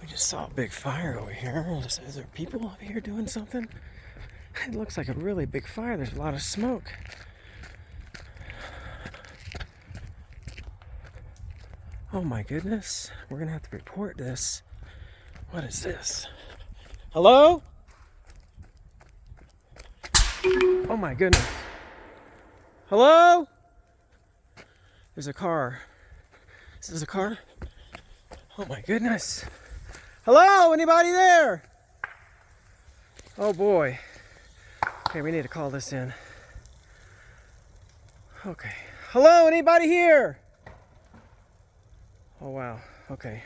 We just saw a big fire over here. Is there people up here doing something? It looks like a really big fire. There's a lot of smoke. Oh my goodness. We're gonna have to report this. What is this? Hello? Oh my goodness. Hello? There's a car. Is this a car? Oh my goodness. Hello? Anybody there? Oh boy. Okay, we need to call this in. Okay. Hello? Anybody here? Oh wow. Okay.